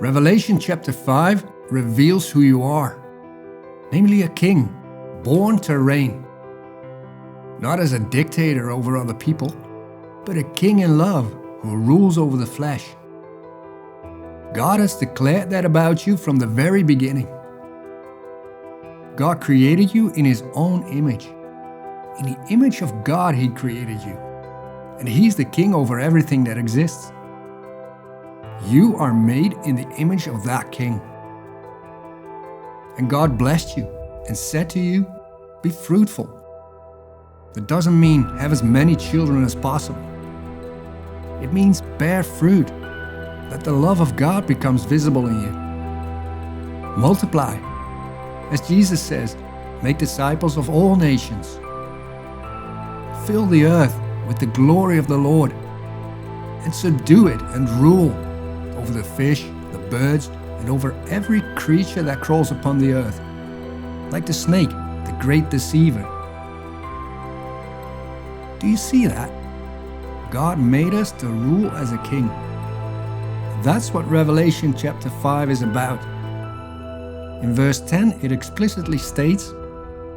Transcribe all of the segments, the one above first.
Revelation chapter 5 reveals who you are, namely a king, born to reign. Not as a dictator over other people, but a king in love who rules over the flesh. God has declared that about you from the very beginning. God created you in His own image. In the image of God He created you, and He's the king over everything that exists. You are made in the image of that king. And God blessed you and said to you, be fruitful. That doesn't mean have as many children as possible. It means bear fruit, that the love of God becomes visible in you. Multiply. As Jesus says, make disciples of all nations. Fill the earth with the glory of the Lord, and subdue it and rule over the fish, the birds, and over every creature that crawls upon the earth, like the snake, the great deceiver. Do you see that? God made us to rule as a king. That's what Revelation chapter 5 is about. In verse 10, it explicitly states,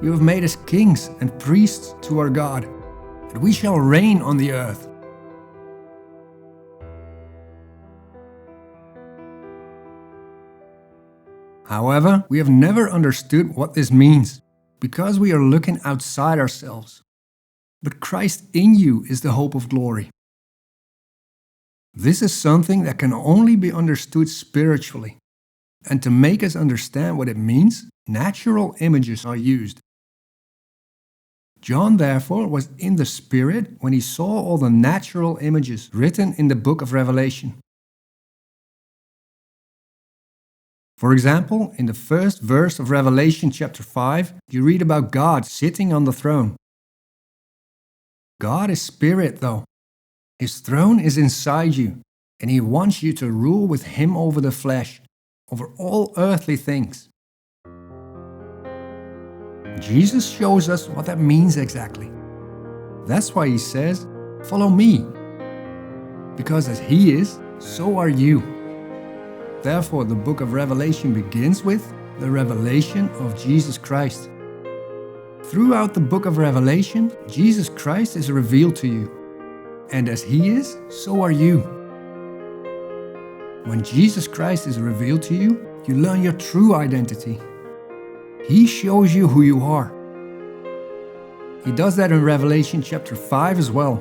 "You have made us kings and priests to our God, and we shall reign on the earth." However, we have never understood what this means, because we are looking outside ourselves. But Christ in you is the hope of glory. This is something that can only be understood spiritually. And to make us understand what it means, natural images are used. John, therefore, was in the Spirit when he saw all the natural images written in the book of Revelation. For example, in the first verse of Revelation chapter 5, you read about God sitting on the throne. God is spirit, though. His throne is inside you, and He wants you to rule with Him over the flesh, over all earthly things. Jesus shows us what that means exactly. That's why He says, "Follow me." Because as He is, so are you. Therefore, the book of Revelation begins with the revelation of Jesus Christ. Throughout the book of Revelation, Jesus Christ is revealed to you. And as He is, so are you. When Jesus Christ is revealed to you, you learn your true identity. He shows you who you are. He does that in Revelation chapter 5 as well.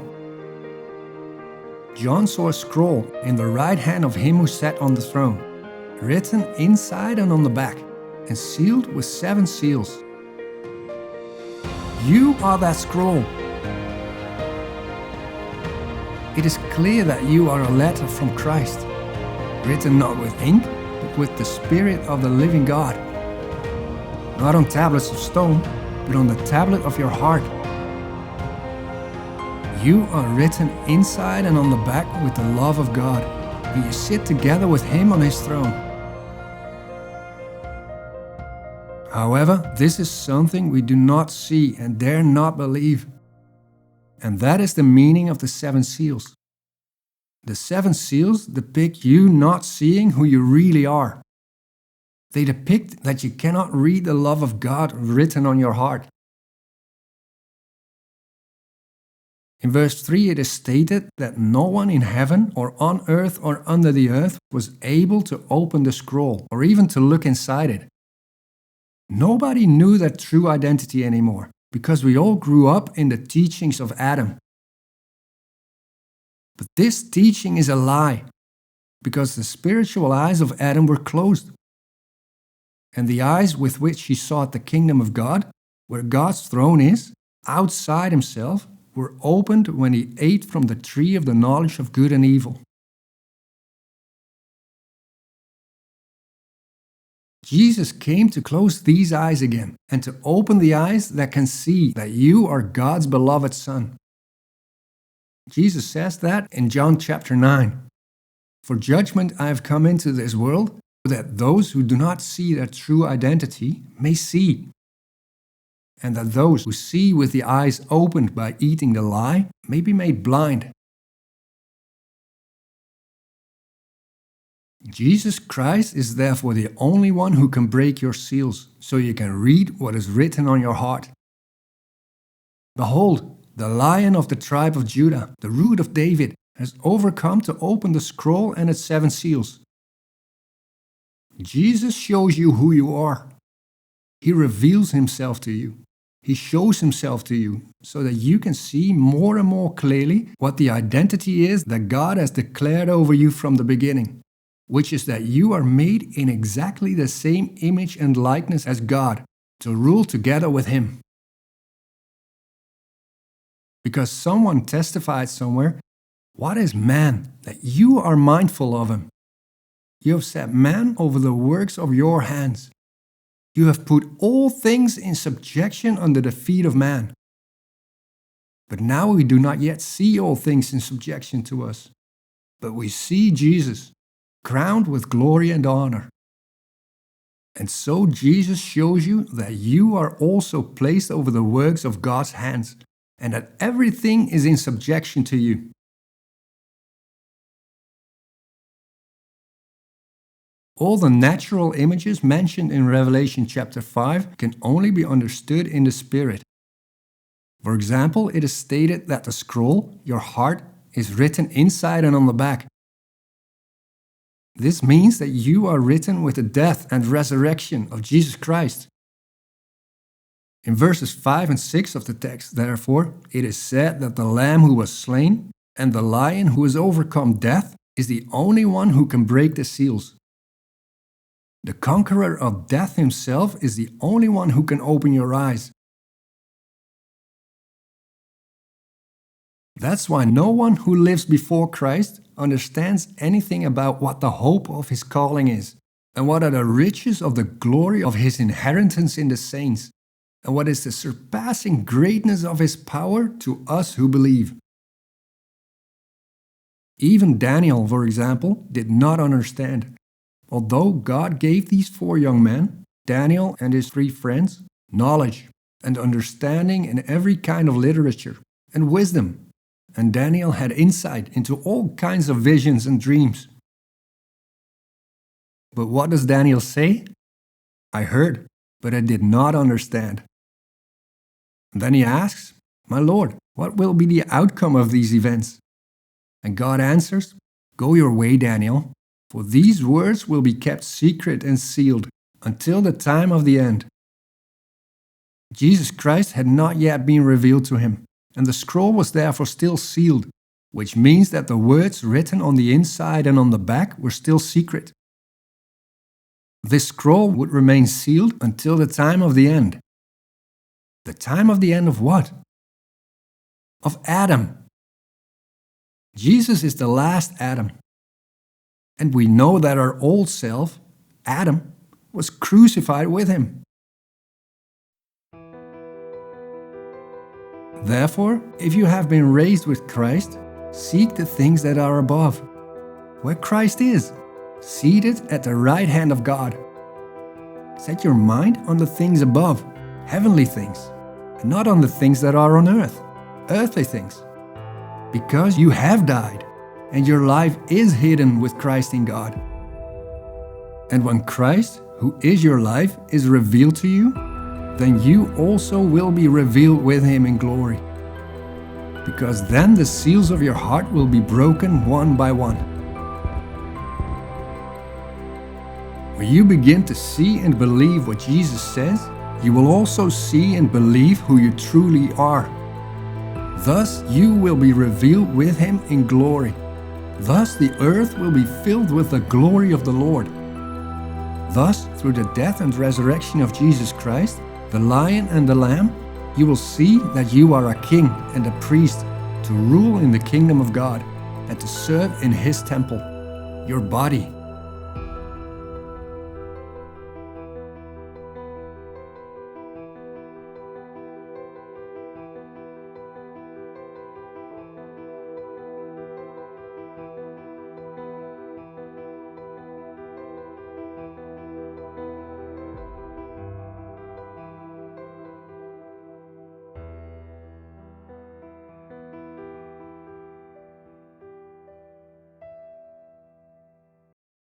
John saw a scroll in the right hand of Him who sat on the throne, written inside and on the back, and sealed with 7 seals. You are that scroll. It is clear that you are a letter from Christ, written not with ink, but with the Spirit of the living God. Not on tablets of stone, but on the tablet of your heart. You are written inside and on the back with the love of God, and you sit together with Him on His throne. However, this is something we do not see and dare not believe. And that is the meaning of the 7 seals. The 7 seals depict you not seeing who you really are. They depict that you cannot read the love of God written on your heart. In verse 3 it is stated that no one in heaven or on earth or under the earth was able to open the scroll or even to look inside it. Nobody knew their true identity anymore, because we all grew up in the teachings of Adam. But this teaching is a lie, because the spiritual eyes of Adam were closed. And the eyes with which he sought the kingdom of God, where God's throne is, outside himself, were opened when he ate from the tree of the knowledge of good and evil. Jesus came to close these eyes again and to open the eyes that can see that you are God's beloved Son. Jesus says that in John chapter 9. For judgment I have come into this world, that those who do not see their true identity may see, and that those who see with the eyes opened by eating the lie may be made blind. Jesus Christ is therefore the only one who can break your seals, so you can read what is written on your heart. Behold, the Lion of the tribe of Judah, the Root of David, has overcome to open the scroll and its 7 seals. Jesus shows you who you are. He reveals himself to you. He shows himself to you so that you can see more and more clearly what the identity is that God has declared over you from the beginning, which is that you are made in exactly the same image and likeness as God, to rule together with him. Because someone testified somewhere, "What is man that you are mindful of him? You have set man over the works of your hands. You have put all things in subjection under the feet of man." But now we do not yet see all things in subjection to us, but we see Jesus, crowned with glory and honor. And so Jesus shows you that you are also placed over the works of God's hands, and that everything is in subjection to you. All the natural images mentioned in Revelation chapter 5 can only be understood in the Spirit. For example, it is stated that the scroll, your heart, is written inside and on the back. This means that you are written with the death and resurrection of Jesus Christ. In verses 5 and 6 of the text, therefore, it is said that the Lamb who was slain and the Lion who has overcome death is the only one who can break the seals. The conqueror of death himself is the only one who can open your eyes. That's why no one who lives before Christ understands anything about what the hope of his calling is, and what are the riches of the glory of his inheritance in the saints, and what is the surpassing greatness of his power to us who believe. Even Daniel, for example, did not understand. Although God gave these 4 young men, Daniel and his 3 friends, knowledge and understanding in every kind of literature and wisdom, and Daniel had insight into all kinds of visions and dreams. But what does Daniel say? "I heard, but I did not understand." And then he asks, "My Lord, what will be the outcome of these events?" And God answers, "Go your way, Daniel. For these words will be kept secret and sealed until the time of the end." Jesus Christ had not yet been revealed to him, and the scroll was therefore still sealed, which means that the words written on the inside and on the back were still secret. This scroll would remain sealed until the time of the end. The time of the end of what? Of Adam. Jesus is the last Adam. And we know that our old self, Adam, was crucified with him. Therefore, if you have been raised with Christ, seek the things that are above, where Christ is, seated at the right hand of God. Set your mind on the things above, heavenly things, and not on the things that are on earth, earthly things. Because you have died, and your life is hidden with Christ in God. And when Christ, who is your life, is revealed to you, then you also will be revealed with him in glory. Because then the seals of your heart will be broken one by one. When you begin to see and believe what Jesus says, you will also see and believe who you truly are. Thus you will be revealed with him in glory. Thus the earth will be filled with the glory of the Lord. Thus, through the death and resurrection of Jesus Christ, the Lion and the Lamb, you will see that you are a king and a priest to rule in the kingdom of God and to serve in his temple, your body.